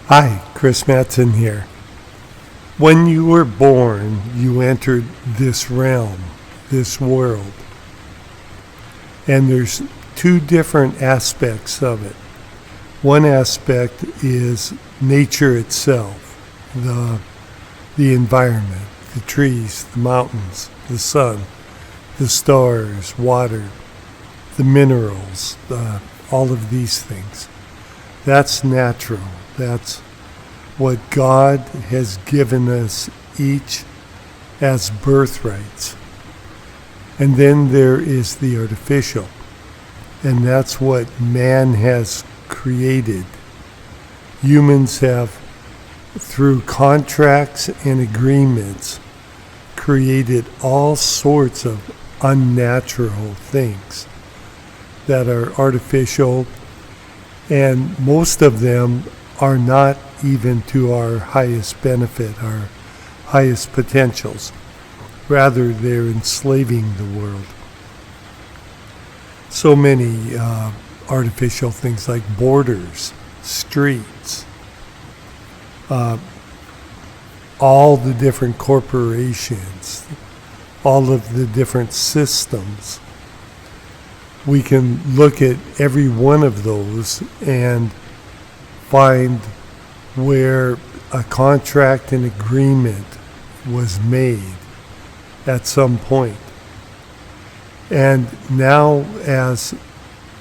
Hi, Chris Madsen here. When you were born, you entered this realm, this world. And there's two different aspects of it. One aspect is nature itself, the environment, the trees, the mountains, the sun, the stars, water, the minerals, all of these things. That's natural. That's what God has given us each as birthrights. And then there is the artificial. And that's what man has created. Humans have, through contracts and agreements, created all sorts of unnatural things that are artificial, and most of them are not even to our highest benefit, our highest potentials. Rather, they're enslaving the world. So many artificial things like borders, streets, all the different corporations, all of the different systems. We can look at every one of those and find where a contract and agreement was made at some point. And now, as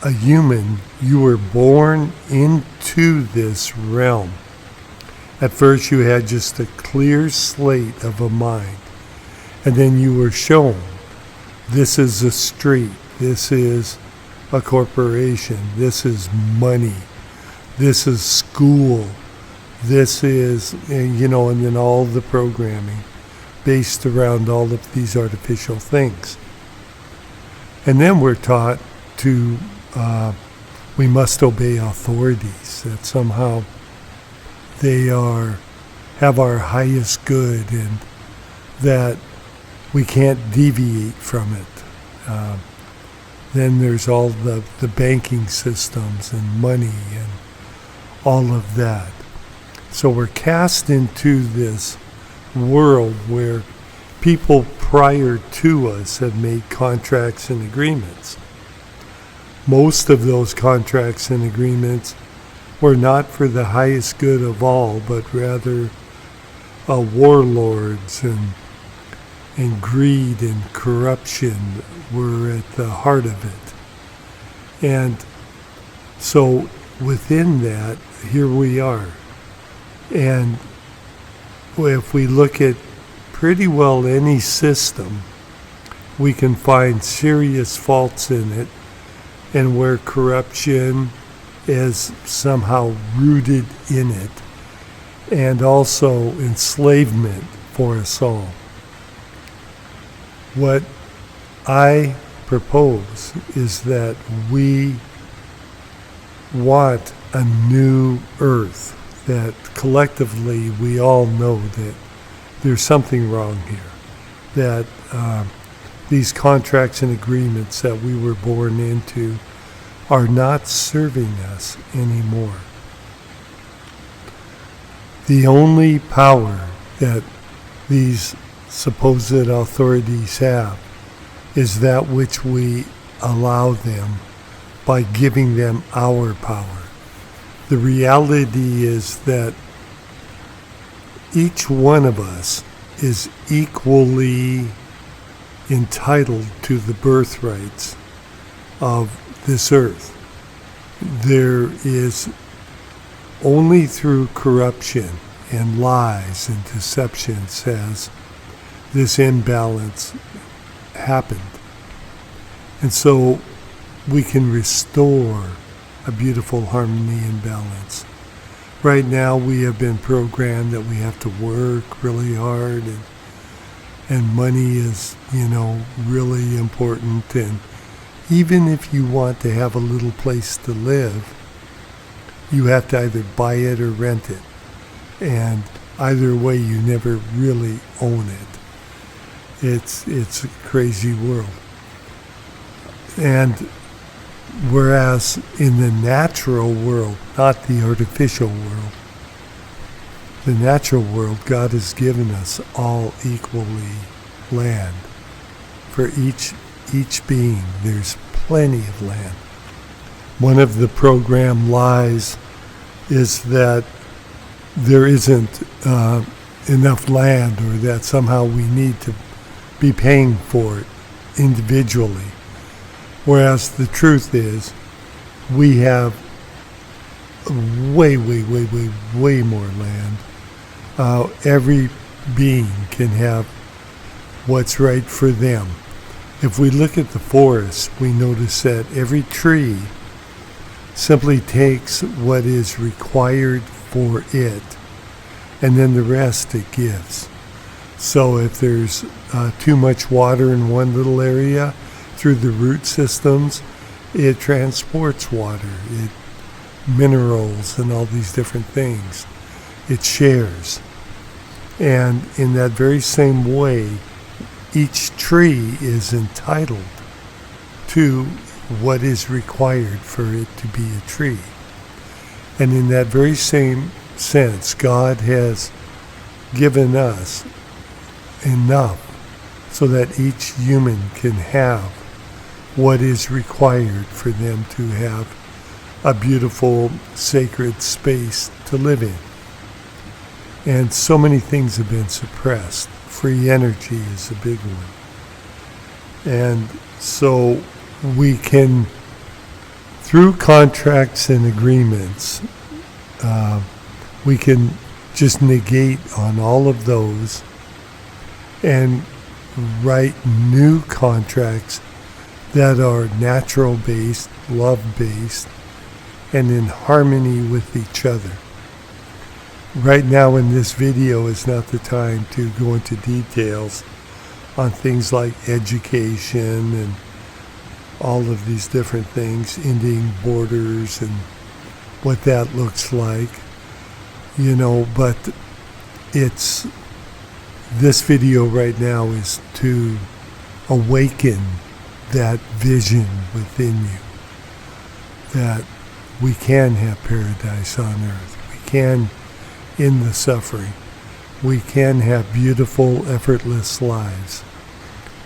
a human, you were born into this realm. At first you had just a clear slate of a mind. And then you were shown, this is a street, this is a corporation, this is money, this is school, this is, and then all the programming based around all of these artificial things. And then we're taught to, we must obey authorities, that somehow they have our highest good and that we can't deviate from it. Then there's all the banking systems and money and all of that. So we're cast into this world where people prior to us have made contracts and agreements. Most of those contracts and agreements were not for the highest good of all, but rather warlords and greed and corruption were at the heart of it. And so within that, here we are. And if we look at pretty well any system, we can find serious faults in it, and where corruption is somehow rooted in it, and also enslavement for us all. What I propose is that we want a new earth, that collectively we all know that there's something wrong here, that these contracts and agreements that we were born into are not serving us anymore. The only power that these supposed authorities have is that which we allow them by giving them our power. The reality is that each one of us is equally entitled to the birthrights of this earth. There is only through corruption and lies and deceptions has this imbalance happened. And so we can restore a beautiful harmony and balance. Right now we have been programmed that we have to work really hard, and money is, really important. And even if you want to have a little place to live, you have to either buy it or rent it. And either way, you never really own it. It's a crazy world. And whereas in the natural world, not the artificial world, the natural world, God has given us all equally land. For each being, there's plenty of land. One of the program lies is that there isn't enough land, or that somehow we need to be paying for it individually. Whereas the truth is, we have way more land. Every being can have what's right for them. If we look at the forest, we notice that every tree simply takes what is required for it, and then the rest it gives. So if there's too much water in one little area, through the root systems, it transports water, minerals and all these different things. It shares. And in that very same way, each tree is entitled to what is required for it to be a tree. And in that very same sense, God has given us enough so that each human can have what is required for them to have a beautiful, sacred space to live in. And so many things have been suppressed. Free energy is a big one. And so we can, through contracts and agreements, we can just negate on all of those and write new contracts that are natural-based, love-based, and in harmony with each other. Right now in this video is not the time to go into details on things like education and all of these different things, ending borders and what that looks like, but this video right now is to awaken that vision within you, that we can have paradise on earth. We can end the suffering. We can have beautiful, effortless lives.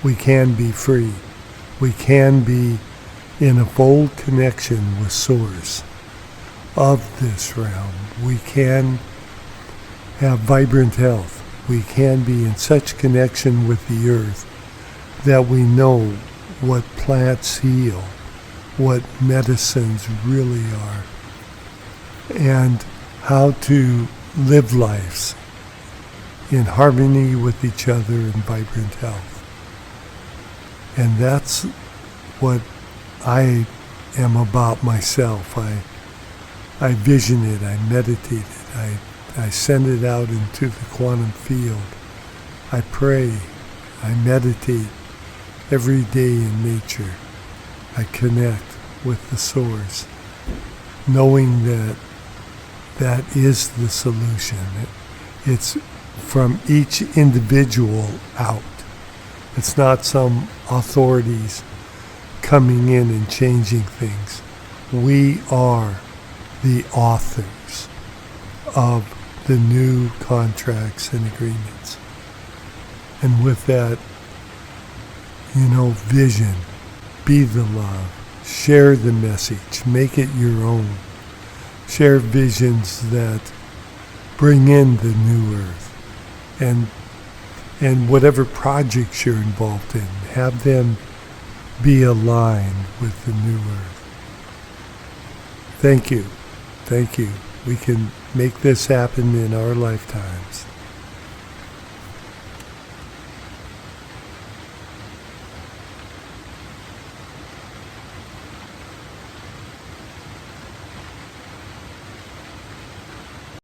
We can be free. We can be in a full connection with Source of this realm. We can have vibrant health. We can be in such connection with the earth that we know what plants heal, what medicines really are, and how to live lives in harmony with each other in vibrant health. And that's what I am about myself. I vision it, I meditate it, I send it out into the quantum field. I pray, I meditate every day in nature. I connect with the Source, knowing that that is the solution. It's from each individual out. It's not some authorities coming in and changing things. We are the authors of the new contracts and agreements. And with that, vision, be the love, share the message, make it your own. Share visions that bring in the new earth. And whatever projects you're involved in, have them be aligned with the new earth. Thank you. Thank you. We can make this happen in our lifetimes.